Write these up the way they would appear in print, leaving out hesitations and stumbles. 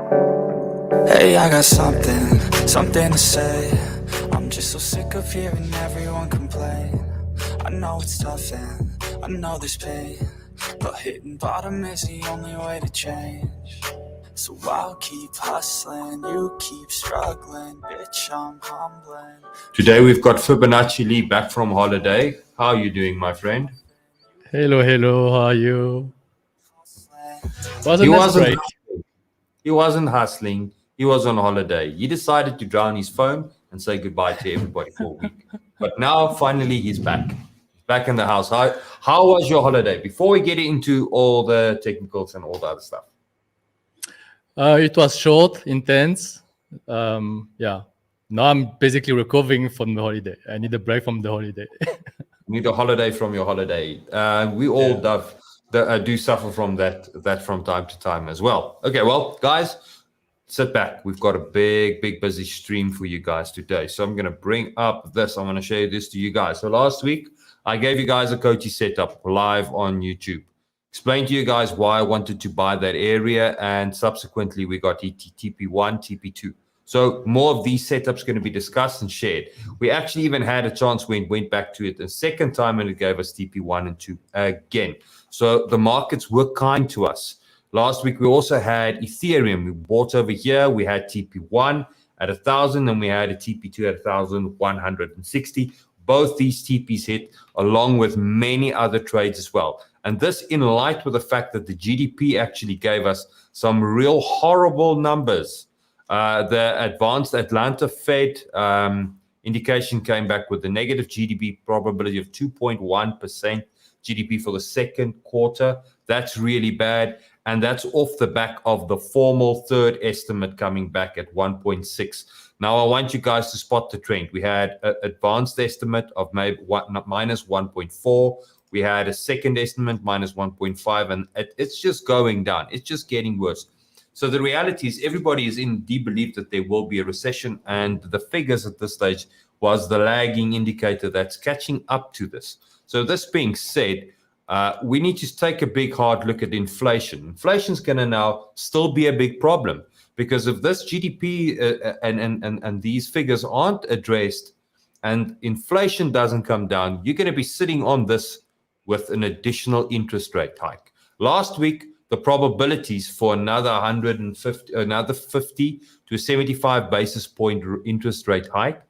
Hey, I got something to say. I'm just so sick of hearing everyone complain. I know it's tough and I know there's pain, but hitting bottom is the only way to change. So I'll keep hustling, you keep struggling, bitch, I'm humbling. Today we've got Fibonacci Lee back from holiday. How are you doing, my friend? Hello, how are you? He wasn't hustling. He was on holiday. He decided to drown his phone and say goodbye to everybody for a week. But now, finally, he's back. Back in the house. How was your holiday? Before we get into all the technicals and all the other stuff. It was short, intense. Yeah. Now I'm basically recovering from the holiday. I need a break from the holiday. Need a holiday from your holiday. We all do suffer from that from time to time as well. Okay, well, guys, sit back. We've got a big busy stream for you guys today. So I'm going to bring up this. I'm going to show this to you guys. So last week, I gave you guys a Kochi setup live on YouTube. Explained to you guys why I wanted to buy that area, and subsequently we got TP1, TP2. So more of these setups going to be discussed and shared. We actually even had a chance when we went back to it a second time, and it gave us TP1 and 2 again. So the markets were kind to us. Last week, we also had Ethereum. We bought over here. We had TP1 at 1,000, and we had a TP2 at 1,160. Both these TPs hit, along with many other trades as well. And this in light with the fact that the GDP actually gave us some real horrible numbers. The advanced Atlanta Fed indication came back with the negative GDP probability of 2.1% GDP for the second quarter. That's really bad. And that's off the back of the formal third estimate coming back at 1.6. Now, I want you guys to spot the trend. We had an advanced estimate of maybe minus 1.4. We had a second estimate minus 1.5, and it's just going down. It's just getting worse. So the reality is everybody is in deep belief that there will be a recession, and the figures at this stage was the lagging indicator that's catching up to this. So this being said, we need to take a big hard look at inflation. Inflation is going to now still be a big problem, because if this GDP and these figures aren't addressed and inflation doesn't come down, you're going to be sitting on this with an additional interest rate hike. Last week, the probabilities for another 50 to 75 basis point interest rate hike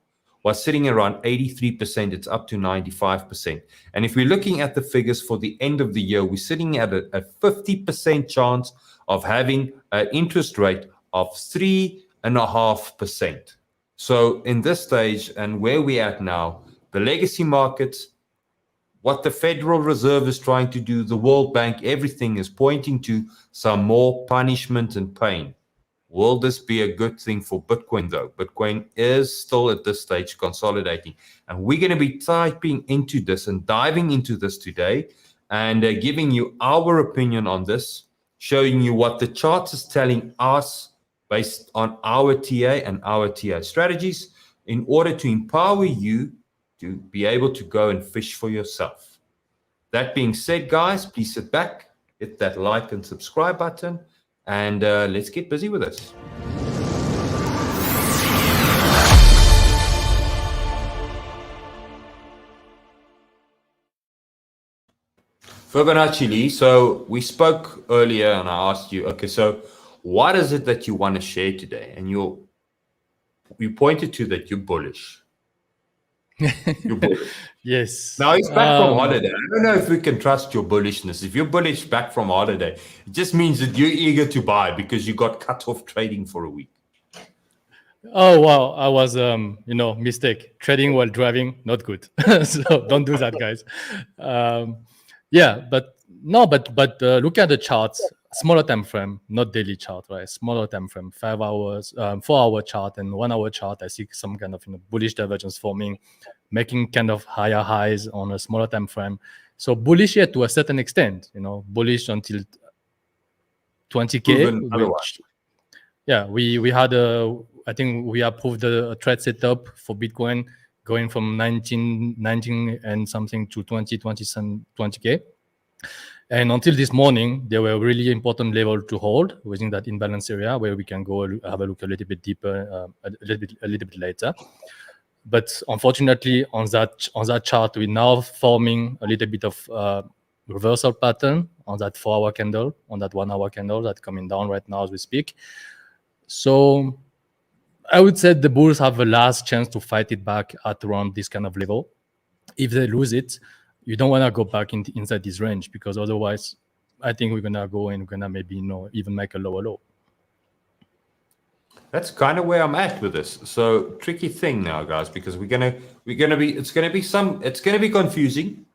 was sitting around 83%. It's up to 95%. And if we're looking at the figures for the end of the year, we're sitting at a 50% chance of having an interest rate of 3.5%. So in this stage and where we're at now, the legacy markets, what the Federal Reserve is trying to do, the World Bank, everything is pointing to some more punishment and pain. Will this be a good thing for Bitcoin, though? Bitcoin is still at this stage consolidating. And we're going to be typing into this and diving into this today and giving you our opinion on this, showing you what the chart is telling us based on our TA and our TA strategies in order to empower you to be able to go and fish for yourself. That being said, guys, please sit back, hit that like and subscribe button, and let's get busy with this. Fibonacci Lee, so we spoke earlier and I asked you, okay, so what is it that you want to share today? And you pointed to that you're bullish. You're bullish. Yes. Now he's back from holiday. I don't know if we can trust your bullishness. If you're bullish back from holiday, it just means that you're eager to buy because you got cut off trading for a week. Oh wow, I was mistake. Trading while driving, not good. So don't do that, guys. But look at the charts. Smaller time frame, not daily chart, right? Smaller time frame, 5 hours, 4-hour chart, and 1-hour chart. I see some kind of bullish divergence forming, making kind of higher highs on a smaller time frame. So bullish here to a certain extent, bullish until 20K. We had I think we approved the trade setup for Bitcoin going from 19 and something to 20K. And until this morning, there were really important level to hold within that imbalance area where we can go have a look a little bit deeper a little bit later. But unfortunately, on that chart, we're now forming a little bit of reversal pattern on that 4-hour candle, on that 1-hour candle that's coming down right now as we speak. So I would say the bulls have a last chance to fight it back at around this kind of level. If they lose it, you don't want to go back inside this range, because otherwise, I think we're gonna go and we're gonna maybe even make a lower low. That's kind of where I'm at with this. So tricky thing now, guys, because it's gonna be confusing.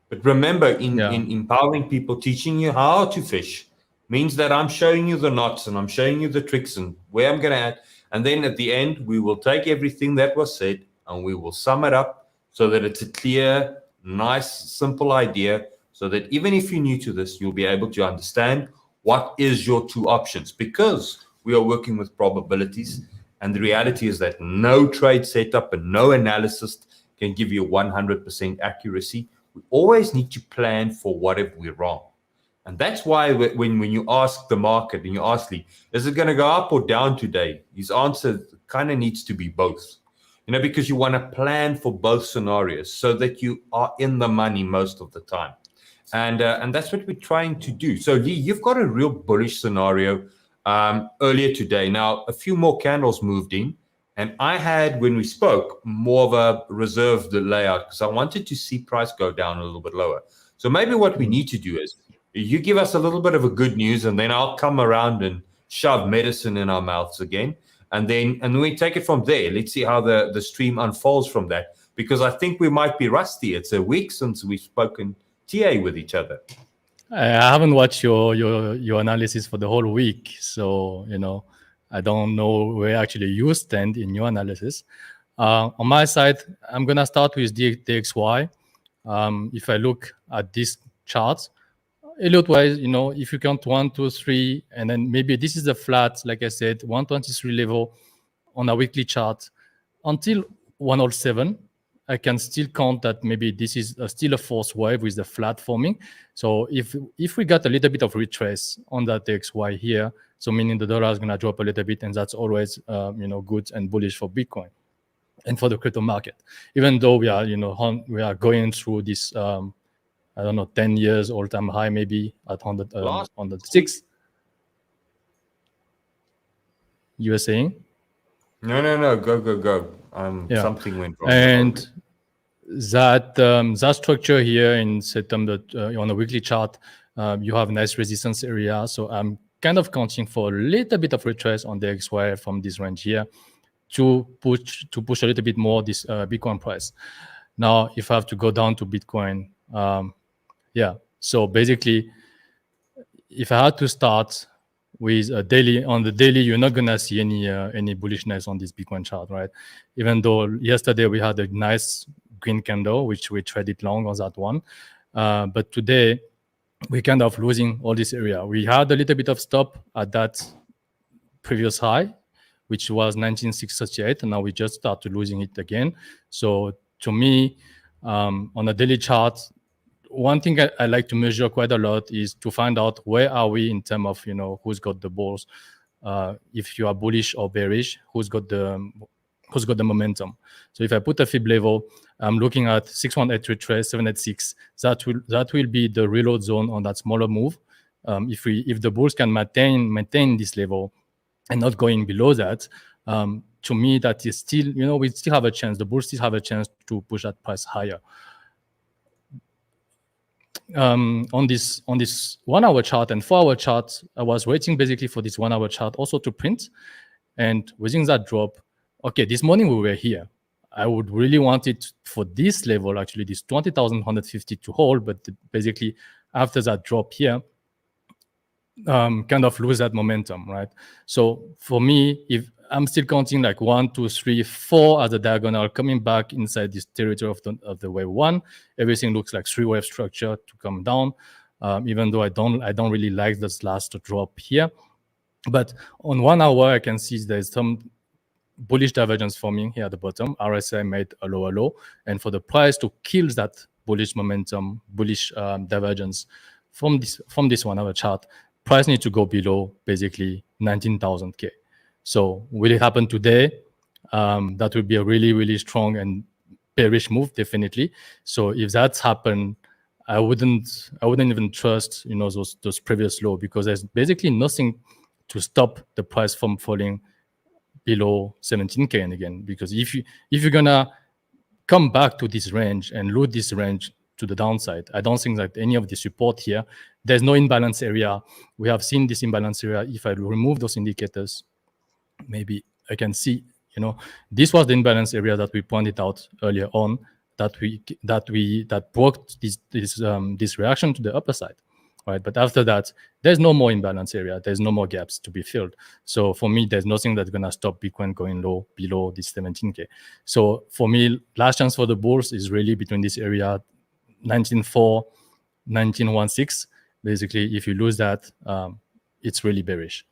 But remember, in empowering people, teaching you how to fish means that I'm showing you the knots and I'm showing you the tricks and where I'm gonna add. And then at the end, we will take everything that was said and we will sum it up so that it's a clear, nice, simple idea, so that even if you're new to this, you'll be able to understand what is your two options, because we are working with probabilities. And the reality is that no trade setup and no analysis can give you 100% accuracy. We always need to plan for what if we're wrong. And that's why when you ask the market and you ask Lee, is it going to go up or down today? His answer kind of needs to be both. Because you want to plan for both scenarios so that you are in the money most of the time. And that's what we're trying to do. So Lee, you've got a real bullish scenario earlier today. Now, a few more candles moved in. And I had, when we spoke, more of a reserved layout because I wanted to see price go down a little bit lower. So maybe what we need to do is you give us a little bit of a good news, and then I'll come around and shove medicine in our mouths again. And then we take it from there. Let's see how the stream unfolds from that, because I think we might be rusty. It's a week since we've spoken TA with each other. I haven't watched your analysis for the whole week, so I don't know where actually you stand in your analysis. On my side, I'm gonna start with DXY. If I look at this chart, Elliott-wise, if you count 1, 2, 3, and then maybe this is a flat, like I said, 123 level on a weekly chart until 107. I can still count that maybe this is still a false wave with the flat forming. So if we got a little bit of retrace on that DXY here, so meaning the dollar is going to drop a little bit, and that's always good and bullish for Bitcoin and for the crypto market. Even though we are going through this 10 years all-time high, maybe at 106. You were saying? No. Go. Something went wrong. And that structure here in September on the weekly chart, you have a nice resistance area. So I'm kind of counting for a little bit of retrace on the XY from this range here to push a little bit more this Bitcoin price. Now, if I have to go down to Bitcoin, so basically, if I had to start with a daily, on the daily, you're not gonna see any bullishness on this Bitcoin chart, right? Even though yesterday we had a nice green candle, which we traded long on that one, but today we're kind of losing all this area. We had a little bit of stop at that previous high, which was 19,638, and now we just started losing it again. So to me, on a daily chart, one thing I like to measure quite a lot is to find out where are we in terms of who's got the balls. If you are bullish or bearish, who's got the momentum. So if I put a fib level, I'm looking at 618 retrace, 786. That will be the reload zone on that smaller move. If the bulls can maintain this level and not going below that, to me that is still we still have a chance. The bulls still have a chance to push that price higher. On this 1 hour chart and 4 hour chart, I was waiting basically for this 1 hour chart also to print, and within that drop, okay, this morning we were here. I would really want it for this level, actually this 20,150 to hold, but basically after that drop here, kind of lose that momentum, right? So for me, if I'm still counting like 1, 2, 3, 4 as a diagonal coming back inside this territory of the wave 1, everything looks like 3-wave structure to come down. Even though I don't really like this last drop here, but on 1 hour I can see there's some bullish divergence forming here at the bottom. RSI made a lower low, and for the price to kill that bullish momentum, bullish divergence, from this 1 hour chart, price needs to go below basically 19,000K. So will it happen today? That would be a really, really strong and bearish move, definitely. So if that's happened, I wouldn't even trust, those previous low, because there's basically nothing to stop the price from falling below 17K. And again, because if you're gonna come back to this range and loot this range to the downside, I don't think that any of the support here, there's no imbalance area. We have seen this imbalance area. If I remove those indicators, maybe I can see, this was the imbalance area that we pointed out earlier on, that broke this reaction to the upper side, right? But after that, there's no more imbalance area. There's no more gaps to be filled. So for me, there's nothing that's gonna stop Bitcoin going low below this 17K. So for me, last chance for the bulls is really between this area, 19.4, 19.16. Basically, if you lose that, it's really bearish.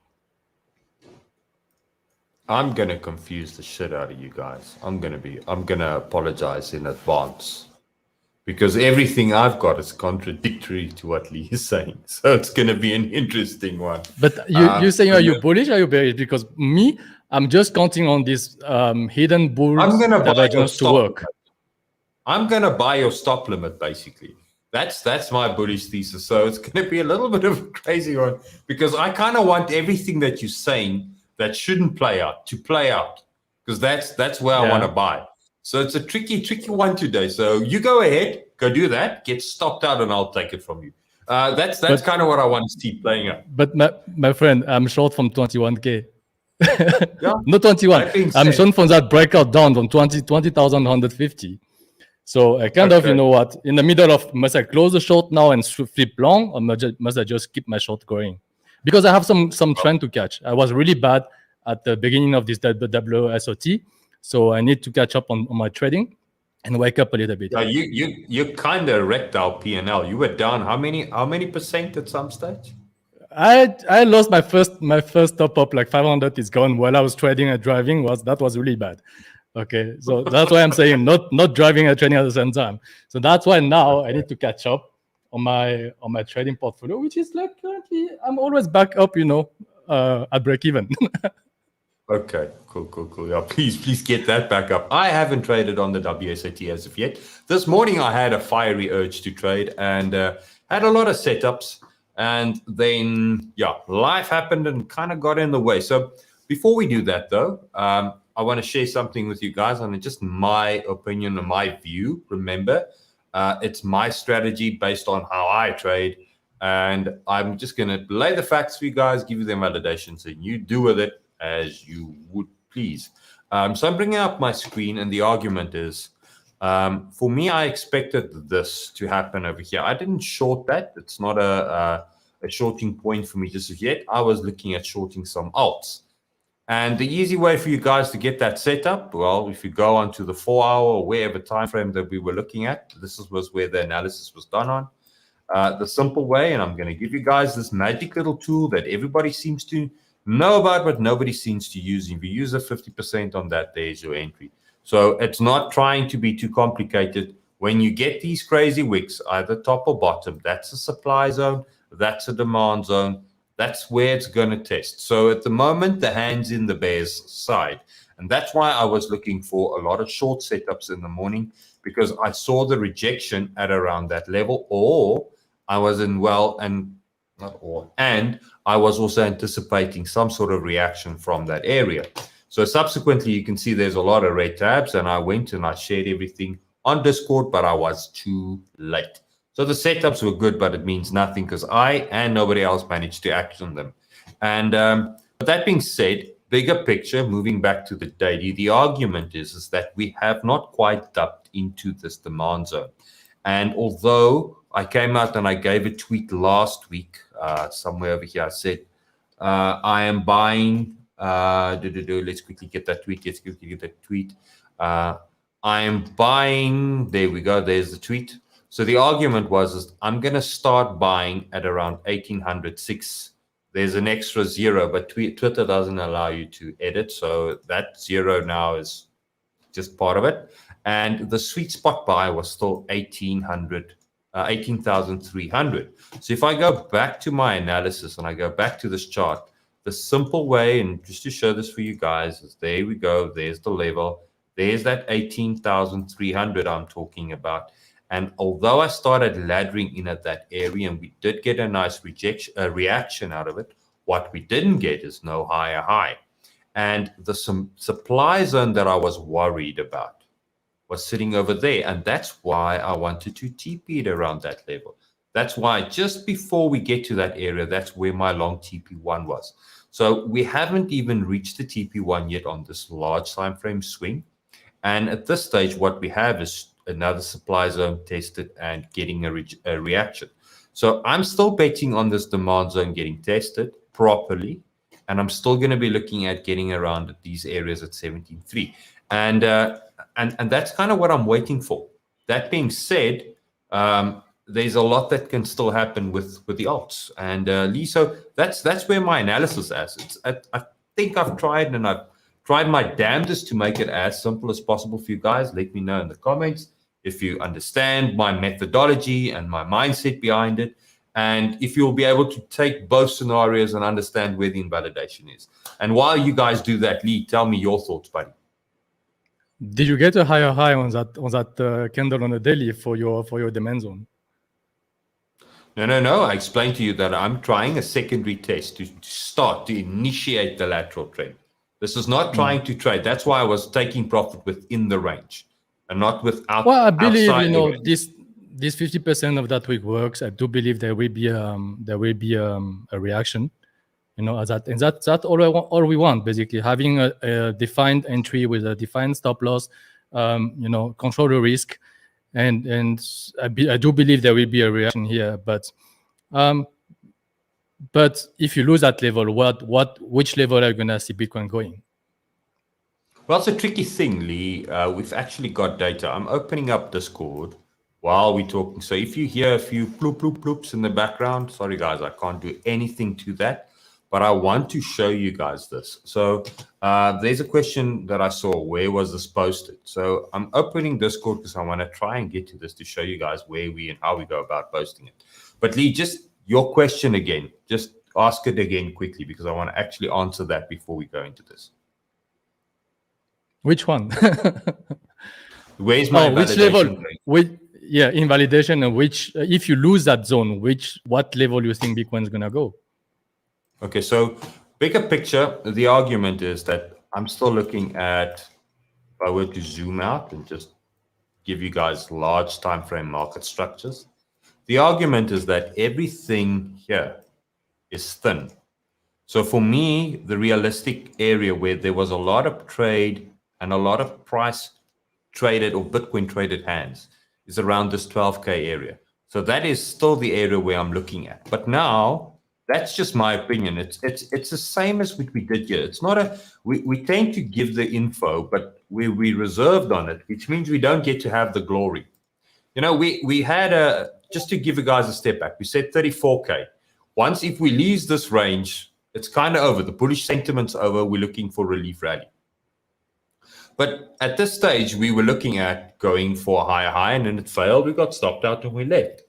I'm going to confuse the shit out of you guys. I'm going to apologize in advance, because everything I've got is contradictory to what Lee is saying. So it's going to be an interesting one. But you're saying, are you bullish or are you bearish? Because me, I'm just counting on this hidden bull divergence to work. I'm going to buy your stop limit, basically. That's my bullish thesis. So it's going to be a little bit of a crazy one, because I kind of want everything that you're saying that shouldn't play out to play out, because that's where I want to buy. So it's a tricky one today. So you go ahead, go do that, get stopped out, and I'll take it from you. That's kind of what I want to see playing out. But my friend, I'm short from 21K. Not 21. I'm short from that breakout down from 20,150. So I kind of, in the middle of, must I close the short now and flip long, or must I just keep my short going? Because I have some trend to catch. I was really bad at the beginning of this WSOT, so I need to catch up on my trading and wake up a little bit. You kind of wrecked our P&L. You were down how many percent at some stage? I lost my first top up, like 500 is gone while I was trading and driving. That was really bad. Okay, so that's why I'm saying not driving and trading at the same time. So that's why now I need to catch up on my trading portfolio, which is like currently I'm always back up, at break even. Okay, cool. Yeah, please get that back up. I haven't traded on the WSOT as of yet. This morning I had a fiery urge to trade and had a lot of setups, and then life happened and kind of got in the way. So before we do that though, I want to share something with you guys on just my opinion and my view. Remember, it's my strategy based on how I trade, and I'm just going to lay the facts for you guys, give you the validations, and you do with it as you would please. So I'm bringing up my screen, and the argument is, for me, I expected this to happen over here. I didn't short that. It's not a shorting point for me just yet. I was looking at shorting some alts. And the easy way for you guys to get that set up, well, if you go onto the 4 hour or wherever time frame that we were looking at, this was where the analysis was done on. The simple way, and I'm going to give you guys this magic little tool that everybody seems to know about, but nobody seems to use. If you use a 50% on that, there's your entry. So it's not trying to be too complicated. When you get these crazy wicks, either top or bottom, that's a supply zone, that's a demand zone. That's where it's going to test. So at the moment, the hand's in the bear's side. And that's why I was looking for a lot of short setups in the morning, because I saw the rejection at around that level, or I was and I was also anticipating some sort of reaction from that area. So subsequently, you can see there's a lot of red tabs, and I went and I shared everything on Discord, but I was too late. So the setups were good, but it means nothing because I and nobody else managed to action them. And but that being said, bigger picture, moving back to the daily, the argument is that we have not quite dumped into this demand zone. And although I came out and I gave a tweet last week, somewhere over here, I said, I am buying, let's quickly get that tweet. I am buying, there we go, there's the tweet. So the argument was, I'm going to start buying at around 1806. There's an extra zero, but Twitter doesn't allow you to edit. So that zero now is just part of it. And the sweet spot buy was still 1800 18,300. So if I go back to my analysis and I go back to this chart, the simple way, and just to show this for you guys, is there we go. There's the level. There's that 18,300 I'm talking about. And although I started laddering in at that area and we did get a nice reaction out of it, what we didn't get is no higher high. And the supply zone that I was worried about was sitting over there. And that's why I wanted to TP it around that level. That's why just before we get to that area, that's where my long TP1 was. So we haven't even reached the TP1 yet on this large time frame swing. And at this stage, what we have is another supply zone tested and getting a reaction. So I'm still betting on this demand zone getting tested properly. And I'm still going to be looking at getting around these areas at 17.3. And that's kind of what I'm waiting for. That being said, there's a lot that can still happen with the alts. And Lee, so that's where my analysis is. I think I've tried my damnedest to make it as simple as possible for you guys. Let me know in the comments if you understand my methodology and my mindset behind it. And if you'll be able to take both scenarios and understand where the invalidation is. And while you guys do that, Lee, tell me your thoughts, buddy. Did you get a higher high on that candle on the daily for your demand zone? No. I explained to you that I'm trying a secondary test to initiate the lateral trend. This is not trying to trade. That's why I was taking profit within the range and not without. Well, I believe this 50% of that week works. I do believe there will be a reaction. That's all we want, basically, having a defined entry with a defined stop loss. Control the risk, and I do believe there will be a reaction here. But if you lose that level, which level are you gonna see Bitcoin going? Well, it's a tricky thing, Lee. We've actually got data. I'm opening up Discord while we're talking. So if you hear a few bloop, bloop, bloops in the background, sorry, guys, I can't do anything to that. But I want to show you guys this. So there's a question that I saw. Where was this posted? So I'm opening Discord because I want to try and get to this to show you guys where we and how we go about posting it. But Lee, just your question again. Just ask it again quickly because I want to actually answer that before we go into this. Which one? Where's my which level? Invalidation, and which, if you lose that zone, what level you think Bitcoin's gonna go? Okay, so bigger picture, the argument is that I'm still looking at, if I were to zoom out and just give you guys large time frame market structures, the argument is that everything here is thin. So for me, the realistic area where there was a lot of trade and a lot of price traded or Bitcoin traded hands is around this 12K area. So that is still the area where I'm looking at. But now, that's just my opinion. It's the same as what we did here. It's not we tend to give the info, but we reserved on it, which means we don't get to have the glory. We had just to give you guys a step back, we said 34K. Once if we lose this range, it's kind of over. The bullish sentiment's over. We're looking for relief rally. But at this stage, we were looking at going for a higher high, and then it failed. We got stopped out and we left.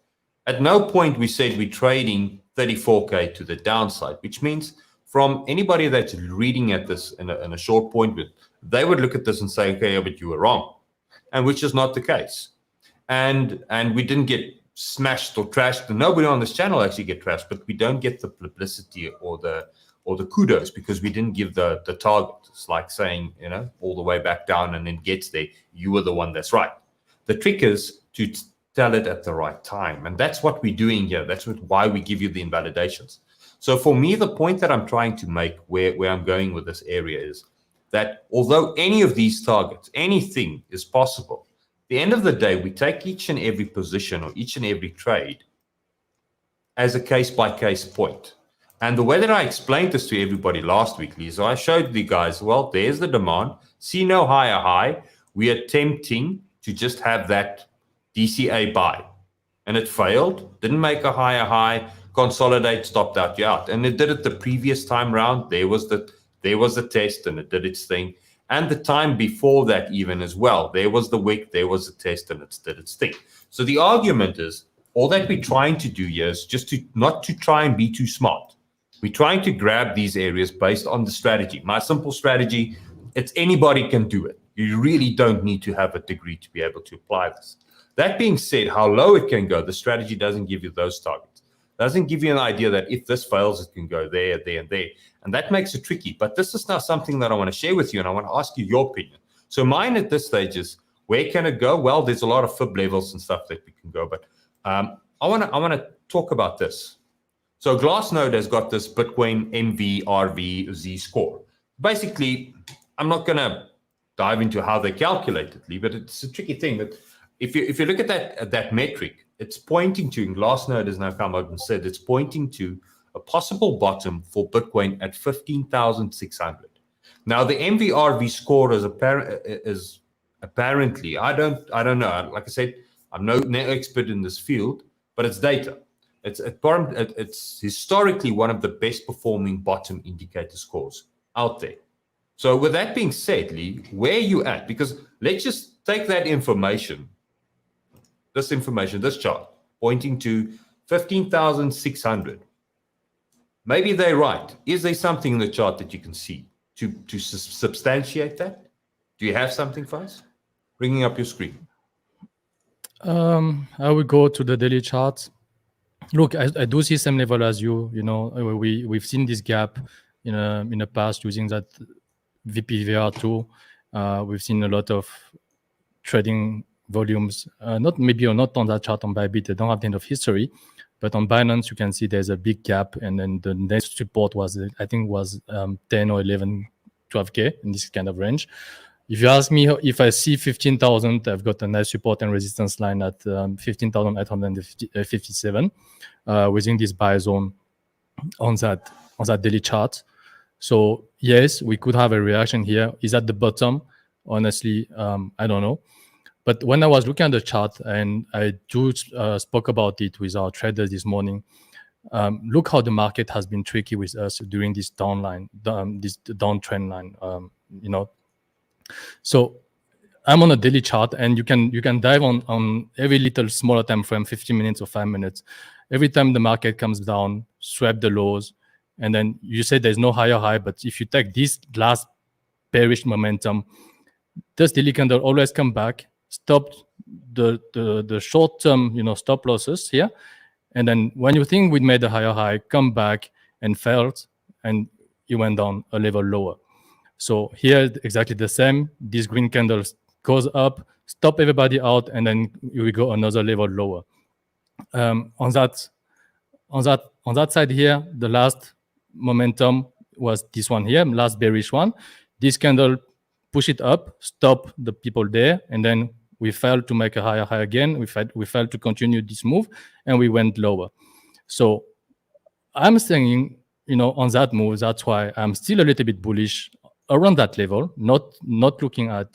At no point we said we're trading 34K to the downside, which means from anybody that's reading at this in a short point, they would look at this and say, okay, but you were wrong, and which is not the case. And we didn't get smashed or trashed, and nobody on this channel actually get trashed, but we don't get the publicity or the kudos because we didn't give the target. It's like saying, all the way back down and then gets there, you were the one that's right. The trick is to tell it at the right time. And that's what we're doing here. That's why we give you the invalidations. So for me, the point that I'm trying to make where I'm going with this area is that although any of these targets, anything is possible, at the end of the day, we take each and every position or each and every trade as a case-by-case point. And the way that I explained this to everybody last week, Lisa, I showed you guys, well, there's the demand. See no higher high. We are attempting to just have that DCA buy. And it failed. Didn't make a higher high. Consolidate, stopped out, you out. And it did it the previous time round. There was the test and it did its thing. And the time before that even as well. There was the wick, there was the test and it did its thing. So the argument is all that we're trying to do here is just to not to try and be too smart. We're trying to grab these areas based on the strategy. My simple strategy, it's anybody can do it. You really don't need to have a degree to be able to apply this. That being said, how low it can go, the strategy doesn't give you those targets. Doesn't give you an idea that if this fails, it can go there, there, and there. And that makes it tricky. But this is now something that I want to share with you, and I want to ask you your opinion. So mine at this stage is, where can it go? Well, there's a lot of fib levels and stuff that we can go, but I want to talk about this. So Glassnode has got this Bitcoin MVRV score. Basically, I'm not going to dive into how they calculate it, but it's a tricky thing. That if you look at that metric, it's pointing to, and Glassnode has now come out and said it's pointing to a possible bottom for Bitcoin at 15,600. Now the MVRV score is apparently, I don't know. Like I said, I'm no expert in this field, but it's data. It's historically one of the best performing bottom indicator scores out there. So with that being said, Lee, where are you at? Because let's just take that information, this chart, pointing to 15,600. Maybe they're right. Is there something in the chart that you can see to substantiate that? Do you have something for us? Bringing up your screen. I will go to the daily chart. Look, I do see same level as you. You know, we've seen this gap in the past using that VPVR2. We've seen a lot of trading volumes. Not on that chart on Bybit. They don't have the end of history, but on Binance you can see there's a big gap, and then the next support was 10 or 11, 12K in this kind of range. If you ask me if I see 15,000, I've got a nice support and resistance line at 15,857 within this buy zone on that daily chart. So yes, we could have a reaction here. Is at the bottom? Honestly, I don't know. But when I was looking at the chart, and I spoke about it with our traders this morning, look how the market has been tricky with us during this downtrend line. So I'm on a daily chart, and you can dive on every little smaller time frame, 15 minutes or 5 minutes. Every time the market comes down, swap the lows, and then you say there's no higher high. But if you take this last bearish momentum, this daily candle always come back, stop the short term stop losses here, and then when you think we made a higher high, come back and failed, and it went down a level lower. So here, exactly the same. This green candle goes up, stop everybody out, and then we go another level lower. On that side here, the last momentum was this one here, last bearish one. This candle push it up, stop the people there, and then we failed to make a higher high again. We failed to continue this move, and we went lower. So I'm saying, on that move, that's why I'm still a little bit bullish around that level, not looking at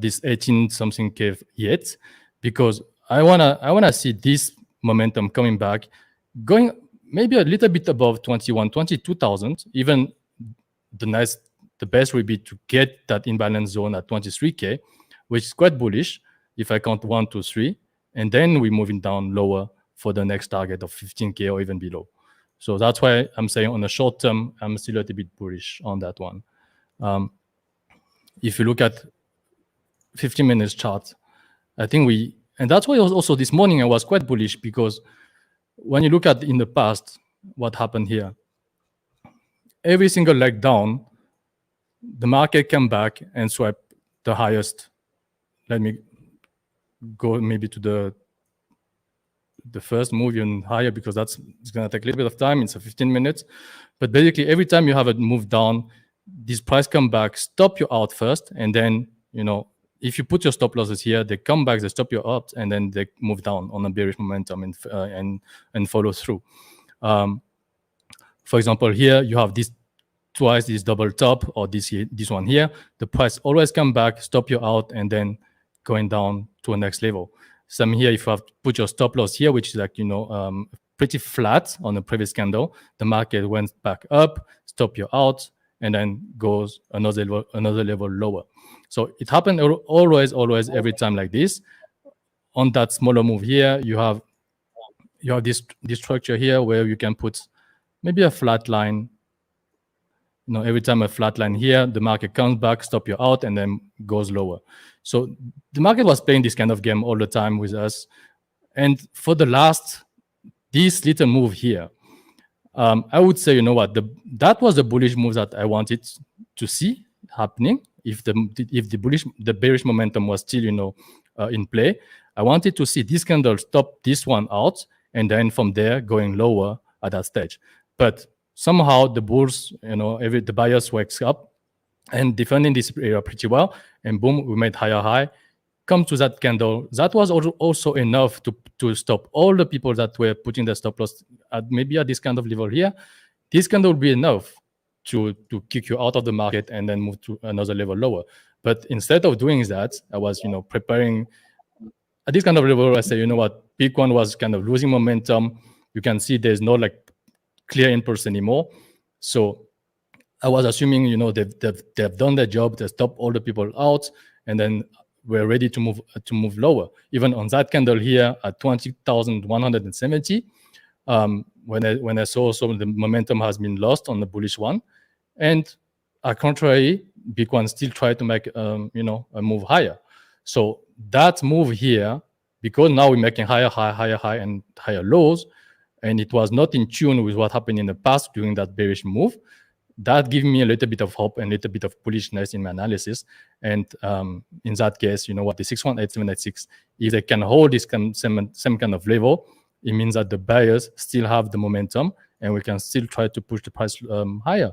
this 18 something K yet, because I wanna see this momentum coming back, going maybe a little bit above 22,000. Even the best would be to get that imbalance zone at 23K, which is quite bullish if I count 1, 2, 3, and then we're moving down lower for the next target of 15K or even below. So that's why I'm saying on the short term, I'm still a little bit bullish on that one. If you look at 15 minutes chart, I think and that's why also this morning I was quite bullish, because when you look at in the past, what happened here, every single leg down, the market came back and swept the highest. Let me go maybe to the first move even higher, because it's going to take a little bit of time. It's a 15 minutes. But basically, every time you have a move down, this price come back, stop you out first. And then, if you put your stop losses here, they come back, they stop you out, and then they move down on a bearish momentum and follow through. For example, here you have this twice, this double top, or this one here. The price always come back, stop you out, and then going down to a next level. Some here, if you have put your stop loss here, which is like, pretty flat on the previous candle, the market went back up, stop you out, and then goes another level lower. So it happened always, every time like this. on that smaller move here, you have this structure here where you can put maybe a flat line. Every time a flat line here, the market comes back, stop you out, and then goes lower. So the market was playing this kind of game all the time with us. And for this little move here, I would say, that was the bullish move that I wanted to see happening. If the bearish momentum was still, in play, I wanted to see this candle stop this one out, and then from there going lower at that stage. But somehow the bulls, the buyers wakes up and defending this area pretty well, and boom, we made higher high. Come to that candle, that was also enough to stop all the people that were putting the stop loss maybe at this kind of level here. This candle will be enough to kick you out of the market and then move to another level lower. But instead of doing that, I was preparing at this kind of level. I say, Bitcoin was kind of losing momentum. You can see there's no clear impulse anymore. So I was assuming they've done their job. They stopped all the people out, and then we're ready to move lower. Even on that candle here at 20,170, when I saw some of the momentum has been lost on the bullish one, and at contrary, Bitcoin still tried to make a move higher. So that move here, because now we're making higher high and higher lows, and it was not in tune with what happened in the past during that bearish move, that gave me a little bit of hope and a little bit of bullishness in my analysis. And in that case, the 618,786, if they can hold this same kind of level, it means that the buyers still have the momentum, and we can still try to push the price higher.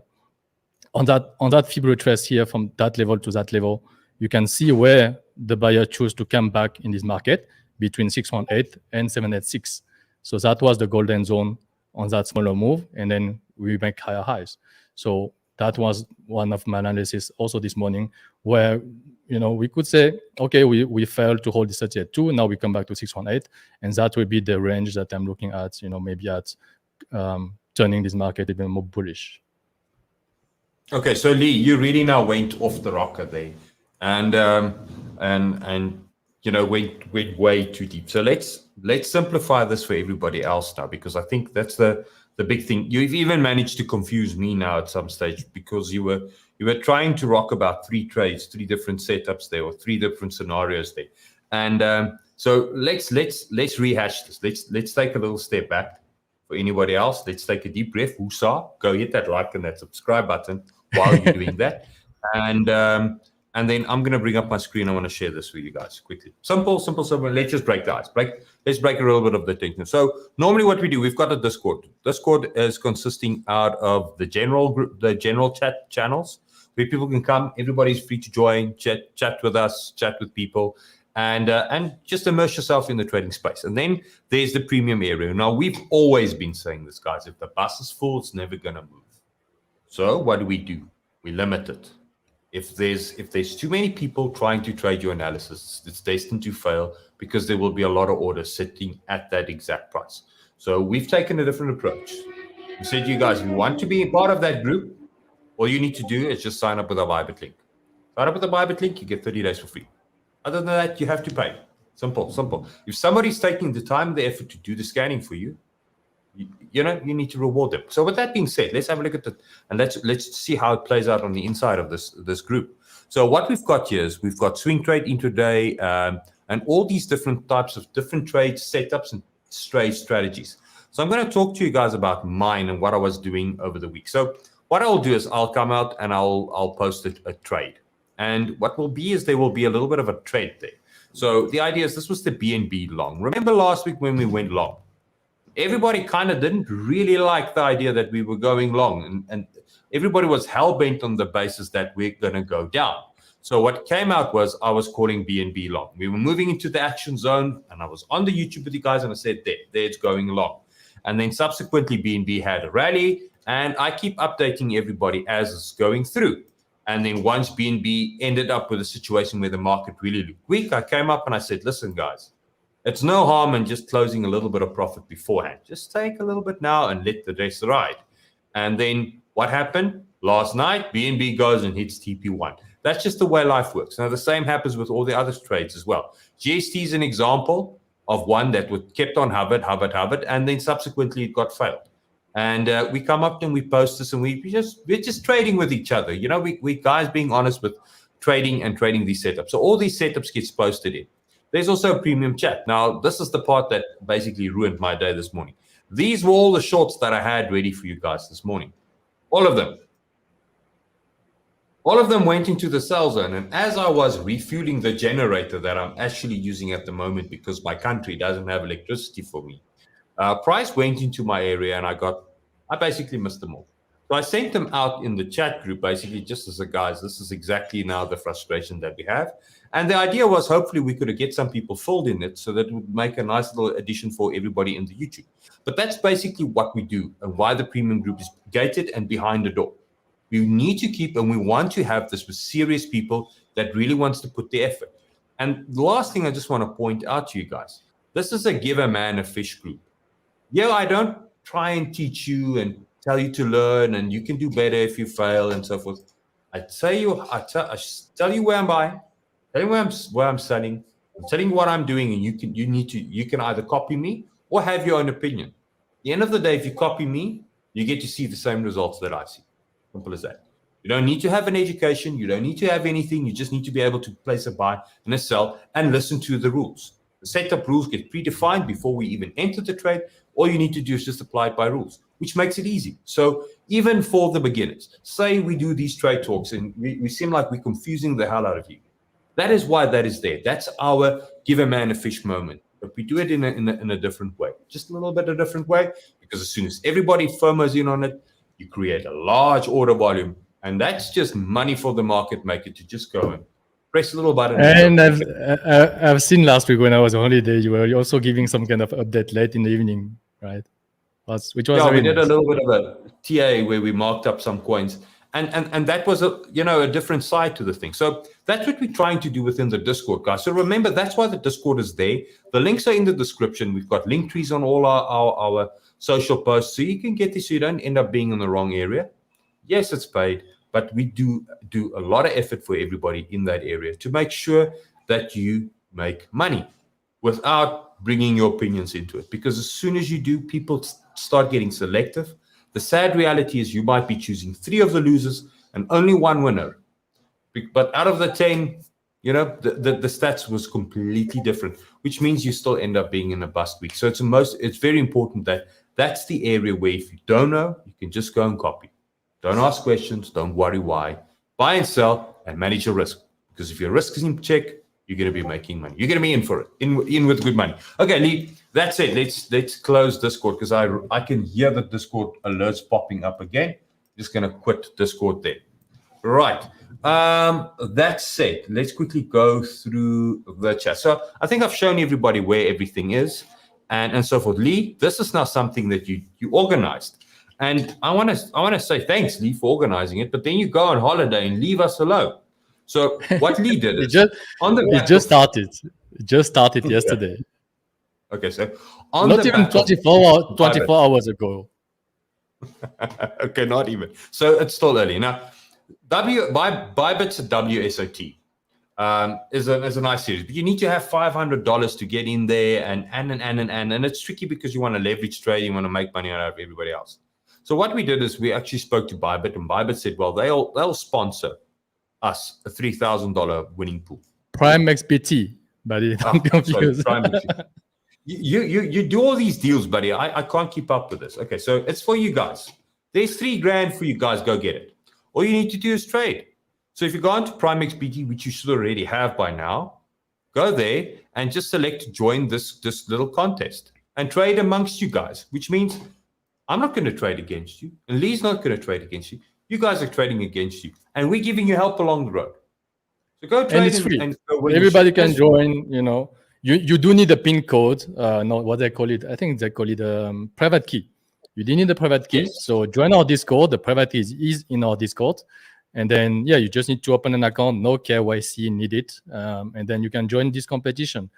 On that Fib retrace here from that level to that level, you can see where the buyer chose to come back in this market between 618 and 786. So that was the golden zone on that smaller move, and then we make higher highs. So that was one of my analysis also this morning, where we could say, okay, we failed to hold this 38.2. Now we come back to 618, and that will be the range that I'm looking at. Maybe at turning this market even more bullish. Okay, so Lee, you really now went off the rocker there, and went way too deep. So let's simplify this for everybody else now, because I think that's the big thing. You've even managed to confuse me now at some stage, because you were trying to rock about 3 trades, 3 different setups there, or 3 different scenarios there. And so let's rehash this. Let's take a little step back. For anybody else, let's take a deep breath. Woosah, go hit that like and that subscribe button while you're doing that. And then I'm going to bring up my screen. I want to share this with you guys quickly. Simple. Let's just break the ice. Let's break a little bit of the tension. So normally what we do, we've got a Discord. Discord is consisting out of the general group, the general chat channels, where people can come. Everybody's free to join, chat with us, chat with people, and just immerse yourself in the trading space. And then there's the premium area. Now, we've always been saying this, guys. If the bus is full, it's never going to move. So what do? We limit it. If there's too many people trying to trade your analysis, it's destined to fail, because there will be a lot of orders sitting at that exact price. So we've taken a different approach. We said to you guys, if you want to be a part of that group, all you need to do is just sign up with a Bybit link. Sign up with a Bybit link, you get 30 days for free. Other than that, you have to pay. Simple. If somebody's taking the time, the effort to do the scanning for you, you need to reward them. So with that being said, let's have a look at it, and let's see how it plays out on the inside of this group. So what we've got here is we've got swing trade, intraday, and all these different types of different trade setups and trade strategies. So I'm going to talk to you guys about mine and what I was doing over the week. So what I'll do is I'll come out and I'll post a trade. And what will be is there will be a little bit of a trade there. So the idea is this was the BNB long. Remember last week when we went long? Everybody kind of didn't really like the idea that we were going long, and everybody was hell-bent on the basis that we're going to go down. So what came out was I was calling BNB long. We were moving into the action zone, and I was on the YouTube with you guys, and I said, there it's going long. And then subsequently, BNB had a rally, and I keep updating everybody as it's going through. And then once BNB ended up with a situation where the market really looked weak, I came up and I said, listen, guys, it's no harm in just closing a little bit of profit beforehand. Just take a little bit now and let the rest ride. And then what happened? Last night, BNB goes and hits TP1. That's just the way life works. Now, the same happens with all the other trades as well. GST is an example of one that kept on hovered, and then subsequently it got failed. And we come up and we post this, and we're just trading with each other. You know, we guys being honest with trading these setups. So all these setups gets posted in. There's also a premium chat. Now, this is the part that basically ruined my day this morning. These were all the shorts that I had ready for you guys this morning. All of them. All of them went into the sell zone. And as I was refueling the generator that I'm actually using at the moment because my country doesn't have electricity for me, price went into my area and I basically missed them all. So I sent them out in the chat group, basically just as a guys, this is exactly now the frustration that we have. And the idea was hopefully we could get some people filled in it so that it would make a nice little addition for everybody in the YouTube. But that's basically what we do and why the premium group is gated and behind the door. We need to keep, and we want to have this with serious people that really wants to put the effort. And the last thing I just want to point out to you guys, this is a give a man a fish group. Yeah, I don't try and teach you and tell you to learn and you can do better if you fail and so forth. I tell you where I'm buying, tell you where I'm selling, I'm telling you what I'm doing, and you can either copy me or have your own opinion. At the end of the day, if you copy me, you get to see the same results that I see. Simple as that. You don't need to have an education. You don't need to have anything. You just need to be able to place a buy and a sell and listen to the rules. The setup rules get predefined before we even enter the trade. All you need to do is just apply it by rules, which makes it easy. So even for the beginners, say we do these trade talks and we seem like we're confusing the hell out of you. That is why that is there. That's our give a man a fish moment. But we do it in a different way, just a little bit of a different way, because as soon as everybody FOMOs in on it, you create a large order volume, and that's just money for the market maker to just go and press a little button. And I've seen last week when I was on holiday, you were also giving some kind of update late in the evening, right? Which was we did a little bit of a TA where we marked up some coins, and that was a different side to the thing. So that's what we're trying to do within the Discord, guys. So remember, that's why the Discord is there. The links are in the description. We've got link trees on all our social posts, so you can get this so you don't end up being in the wrong area. Yes, it's paid, but we do a lot of effort for everybody in that area to make sure that you make money without bringing your opinions into it. Because as soon as you do, people start getting selective. The sad reality is you might be choosing 3 of the losers and only 1 winner. But out of the 10, the stats was completely different, which means you still end up being in a bust week. So it's very important that that's the area where if you don't know, you can just go and copy. Don't ask questions. Don't worry why. Buy and sell and manage your risk. Because if your risk is in check, you're going to be making money. You're going to be in for it, in with good money. Okay, Lee, that's it. Let's close Discord because I can hear the Discord alerts popping up again. Just going to quit Discord there. Right. That's it. Let's quickly go through the chat. So I think I've shown everybody where everything is and so forth. Lee, this is now something that you organized. And I want to say thanks, Lee, for organizing it. But then you go on holiday and leave us alone. So what Lee did is it just started. It just started yesterday. Okay, so not even 24 hours ago. Okay, not even. So it's still early. Now, Bybit's WSOT is a nice series, but you need to have $500 to get in there, and it's tricky because you want to leverage trade, you want to make money out of everybody else. So what we did is we actually spoke to Bybit, and Bybit said, well, they'll sponsor us a $3,000 winning pool. PrimeXBT, buddy. Don't confuse. You do all these deals, buddy. I can't keep up with this. Okay, so it's for you guys. There's $3,000 for you guys. Go get it. All you need to do is trade. So if you go onto PrimeXBT, which you should already have by now, go there and just select join this little contest and trade amongst you guys, which means I'm not going to trade against you, and Lee's not going to trade against you. You guys are trading against you, and we're giving you help along the road. So go trade, and it's free. Everybody can join. You do need a PIN code. No, what they call it? I think they call it private key. You do need a private key. Yes. So join our Discord. The private key is in our Discord, and then you just need to open an account. No KYC needed, and then you can join this competition.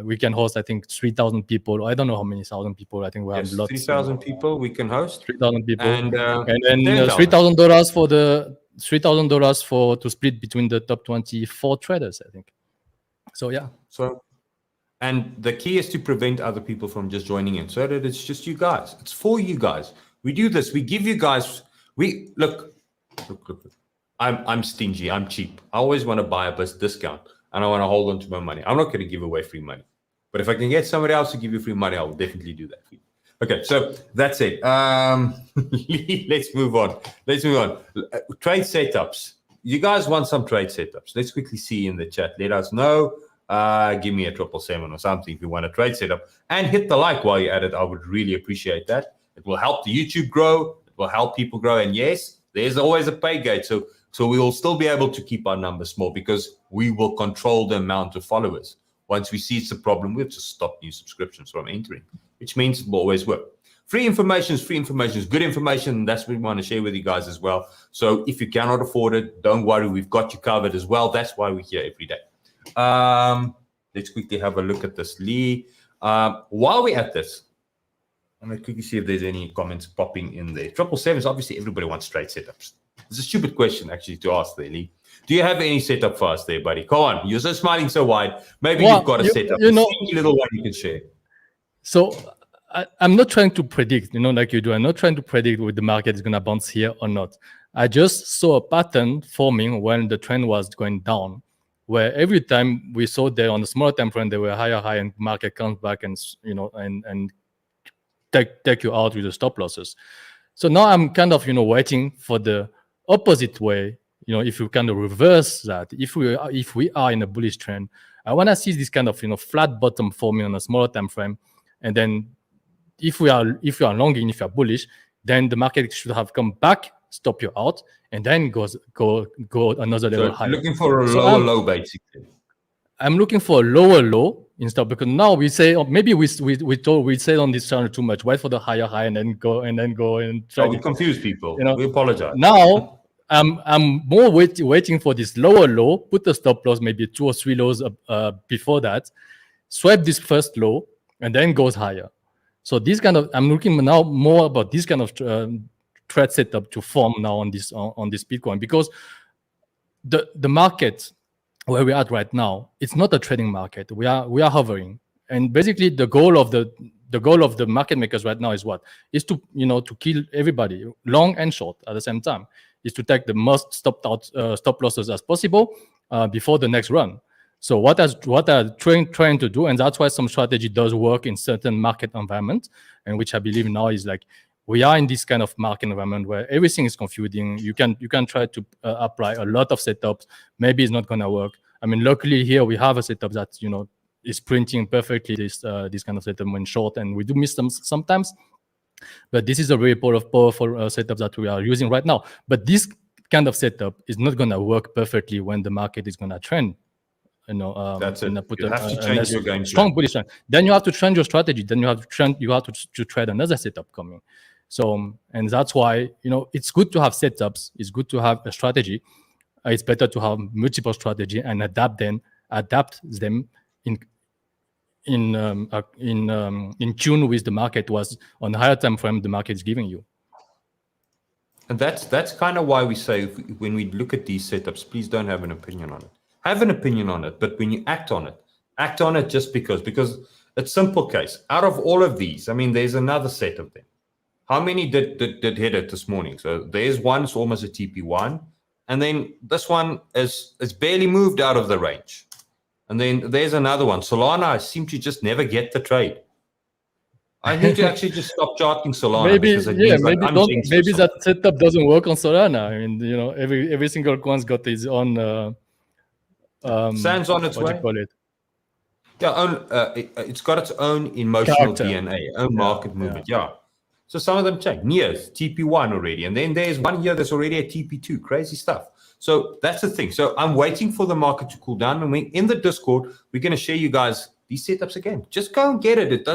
We can host, I think, 3,000 people. I don't know how many thousand people. I think we have lots. 3,000 people we can host. 3,000 people. And then $3,000 for the $3,000 to split between the top 24 traders, I think. So yeah. So, and the key is to prevent other people from just joining in, so that it's just you guys. It's for you guys. We do this. We give you guys. We look. I'm stingy. I'm cheap. I always want to buy a discount, and I want to hold on to my money. I'm not going to give away free money, but if I can get somebody else to give you free money, I will definitely do that for you. Okay, so that's it. Let's move on. Trade setups. You guys want some trade setups? Let's quickly see in the chat. Let us know. Give me a 777 or something if you want a trade setup, and hit the like while you're at it. I would really appreciate that. It will help the YouTube grow. It will help people grow. And yes, there's always a pay gate. So we will still be able to keep our numbers small because we will control the amount of followers. Once we see it's a problem, we'll just stop new subscriptions from entering, which means it will always work. Free information is good information. And that's what we want to share with you guys as well. So if you cannot afford it, don't worry. We've got you covered as well. That's why we're here every day. Let's quickly have a look at this, Lee. While we're at this, I'm going to quickly see if there's any comments popping in there. 777s, obviously everybody wants trade setups. It's a stupid question actually to ask there, Lee. Do you have any setup for us there, buddy? Come on, you're so smiling so wide. Maybe you've got a setup. You know, a little one you can share. So I'm not trying to predict, like you do. I'm not trying to predict whether the market is going to bounce here or not. I just saw a pattern forming when the trend was going down, where every time we saw there on the smaller time frame, they were higher, and market comes back and and take you out with the stop losses. So now I'm kind of waiting for the opposite way. If you kind of reverse that, if we are in a bullish trend, I want to see this kind of flat bottom forming on a smaller time frame, and then if you are longing, if you are bullish, then the market should have come back, stop you out, and then go another level higher. Looking for a lower low, basically. I'm looking for a lower low instead, because now we say, or maybe we say on this channel too much. Wait for the higher high and then go and try. We confuse people. We apologize. Now I'm more waiting for this lower low. Put the stop loss maybe 2 or 3 lows before that. Swipe this first low and then goes higher. So this kind of, I'm looking now more about this kind of trade setup to form now on this Bitcoin, because the market where we're at right now, it's not a trading market. We are hovering, and basically the goal of the market makers right now is what? Is to to kill everybody, long and short at the same time. Is to take the most stop losses as possible before the next run. So what are trying to do, and that's why some strategy does work in certain market environments, and which I believe now is like we are in this kind of market environment where everything is confusing. You can try to apply a lot of setups. Maybe it's not gonna work. I mean, luckily here we have a setup that is printing perfectly this kind of setup when short, and we do miss them sometimes. But this is a very powerful setup that we are using right now. But this kind of setup is not gonna work perfectly when the market is gonna trend. That's it. Put you have to change your game strong bullish trend. Then you have to change your strategy. Then you have to trade another setup coming. So, and that's why it's good to have setups. It's good to have a strategy. It's better to have multiple strategy and adapt them in tune with the market, was on the higher time frame the market is giving you. And that's kind of why we say when we look at these setups, please don't have an opinion on it. Have an opinion on it, but when you act on it just because it's simple case. Out of all of these, I mean, there's another set of them. How many did hit it this morning? So there's one, it's almost a TP1, and then this one is barely moved out of the range. And then there's another one. Solana, I seem to just never get the trade. I need to actually just stop charting Solana. Maybe that setup doesn't work on Solana. I mean, every single coin's got its own. Sands on its way. What do you call it? Yeah, it's got its own emotional Character. DNA, own market movement. Yeah. So some of them change. Nia's TP1 already, and then there's one here that's already at TP2. Crazy stuff. So that's the thing. So I'm waiting for the market to cool down, and in the Discord, we're going to share you guys these setups again. Just go and get it. It's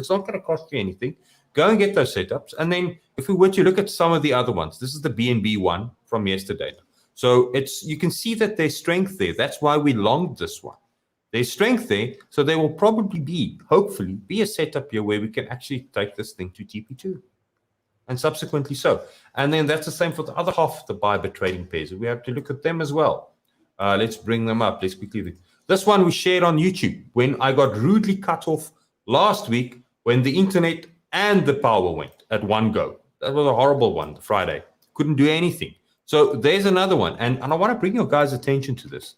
not going to cost you anything. Go and get those setups, and then if we were to look at some of the other ones, this is the BNB one from yesterday. So you can see that there's strength there. That's why we longed this one. There's strength there. So there will probably hopefully be a setup here where we can actually take this thing to TP2. and subsequently so. And then that's the same for the other half of the Bybit trading pairs. We have to look at them as well. Let's bring them up. Let's quickly. This one we shared on YouTube when I got rudely cut off last week when the internet and the power went at one go. That was a horrible one, the Friday. Couldn't do anything. So there's another one. And I want to bring your guys' attention to this.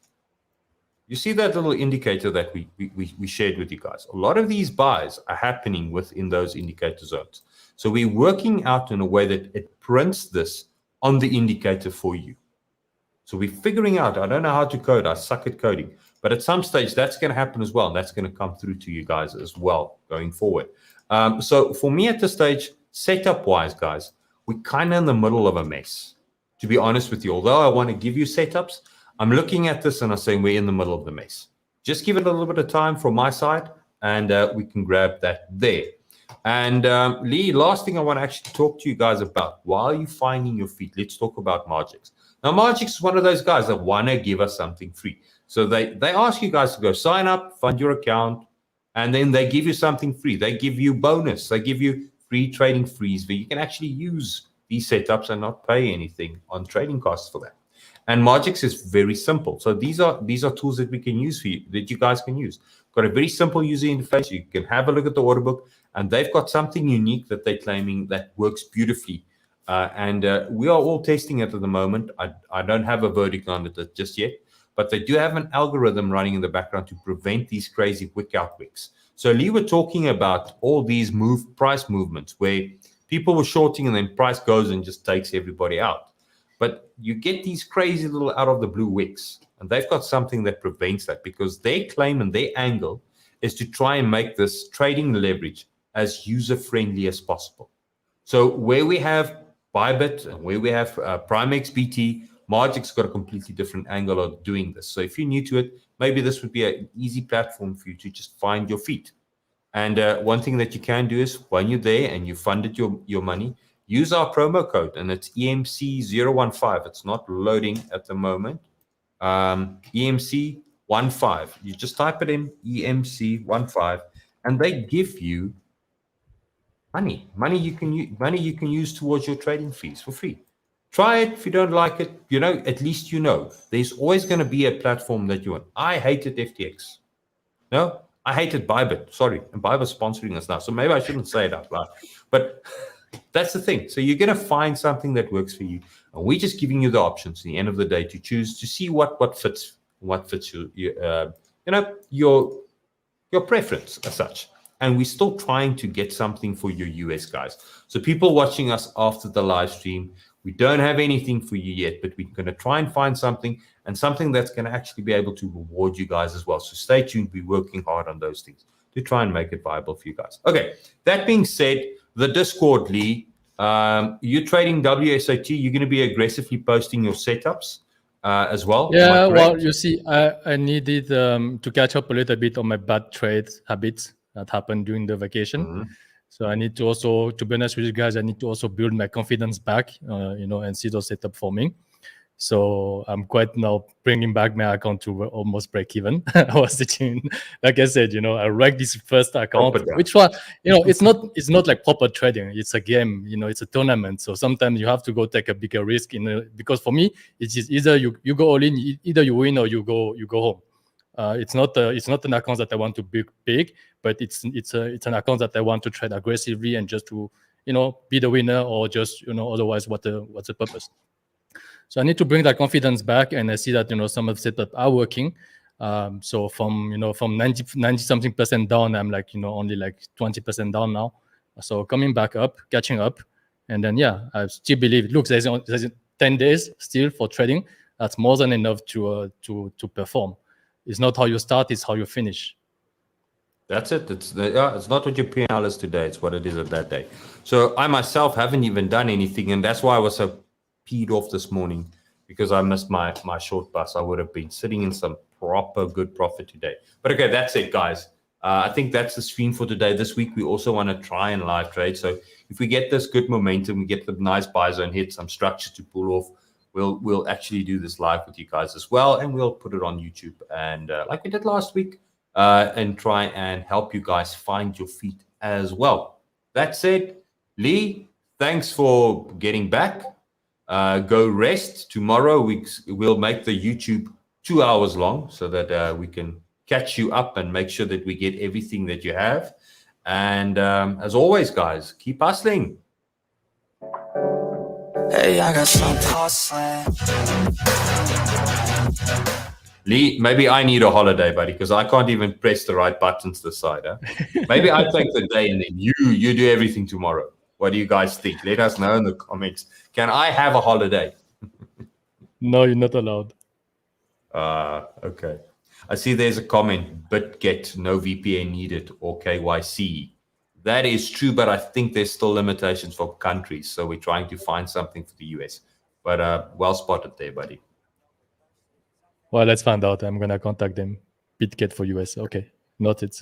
You see that little indicator that we shared with you guys? A lot of these buys are happening within those indicator zones. So we're working out in a way that it prints this on the indicator for you. So we're figuring out, I don't know how to code, I suck at coding, but at some stage that's going to happen as well. And that's going to come through to you guys as well going forward. So for me at this stage, setup wise, guys, we're kind of in the middle of a mess, to be honest with you. Although I want to give you setups, I'm looking at this and I'm saying we're in the middle of the mess. Just give it a little bit of time from my side and we can grab that there. And Lee, last thing I want to actually talk to you guys about, while you're finding your feet, let's talk about MARGEX. Now, MARGEX is one of those guys that want to give us something free. So they ask you guys to go sign up, fund your account, and then they give you something free. They give you bonus. They give you free trading fees where you can actually use these setups and not pay anything on trading costs for that. And MARGEX is very simple. So these are tools that we can use for you, that you guys can use. Got a very simple user interface. You can have a look at the order book, and they've got something unique that they're claiming that works beautifully. And we are all testing it at the moment. I don't have a verdict on it just yet, but they do have an algorithm running in the background to prevent these crazy wick out wicks. So Lee were talking about all these price movements where people were shorting and then price goes and just takes everybody out. But you get these crazy little out of the blue wicks, and they've got something that prevents that, because their claim and their angle is to try and make this trading leverage as user-friendly as possible. So where we have Bybit and where we have PrimeXBT, MARGEX got a completely different angle of doing this. So if you're new to it, maybe this would be an easy platform for you to just find your feet. And one thing that you can do is when you're there and you funded your money, use our promo code, and it's EMC015. It's not loading at the moment. EMC15. You just type it in, EMC15, and they give you money you can use towards your trading fees for free. Try it. If you don't like it, at least there's always going to be a platform that you want. I hated FTX. No, I hated Bybit. Sorry, and Bybit's sponsoring us now, so maybe I shouldn't say it out loud. But that's the thing. So you're going to find something that works for you, and we're just giving you the options at the end of the day to choose, to see what fits your preference as such. And we're still trying to get something for your US guys. So people watching us after the live stream, we don't have anything for you yet, but we're going to try and find something, and something that's going to actually be able to reward you guys as well. So stay tuned. We're working hard on those things to try and make it viable for you guys. Okay, that being said, the Discord, Lee, you're trading WSOT. You're going to be aggressively posting your setups as well. Yeah, well, you see, I needed to catch up a little bit on my bad trade habits that happened during the vacation. Mm-hmm. So I need to also, to be honest with you guys, I need to also build my confidence back, and see those setup forming. So I'm quite now bringing back my account to almost break even. I was sitting, like I said, I wrecked this first account, which one, it's not like proper trading. It's a game, it's a tournament. So sometimes you have to go take a bigger risk because for me, it is either you go all in, either you win or you go home. It's not an account that I want to be big, but it's an account that I want to trade aggressively and just to be the winner, or just otherwise what's the purpose. So I need to bring that confidence back, and I see that some of the setups are working. So from 90 something percent down, I'm like only like 20% down now. So coming back up, catching up, and then I still believe it. Look, there's 10 days still for trading. That's more than enough to perform. It's not how you start; it's how you finish. That's it. It's not what your P&L is today. It's what it is at that day. So I myself haven't even done anything, and that's why I was so peed off this morning, because I missed my short bus. I would have been sitting in some proper good profit today. But okay, that's it, guys. I think that's the stream for today. This week we also want to try and live trade. So if we get this good momentum, we get the nice buy zone hit, some structure to pull off, we'll actually do this live with you guys as well, and we'll put it on YouTube and like we did last week, and try and help you guys find your feet as well. That said, Lee, thanks for getting back. Go rest. Tomorrow we'll make the YouTube 2 hours long so that we can catch you up and make sure that we get everything that you have. And as always, guys, keep hustling. Hey, I got something hustling. Lee, maybe I need a holiday, buddy, because I can't even press the right buttons this side. Huh? Maybe I take the day and then you do everything tomorrow. What do you guys think? Let us know in the comments. Can I have a holiday? No, you're not allowed. Okay. I see there's a comment, BitGet, no VPN needed, or KYC. That is true, but I think there's still limitations for countries. So we're trying to find something for the US. But well spotted there, buddy. Well, let's find out. I'm going to contact them. BitGet for US. Okay, noted.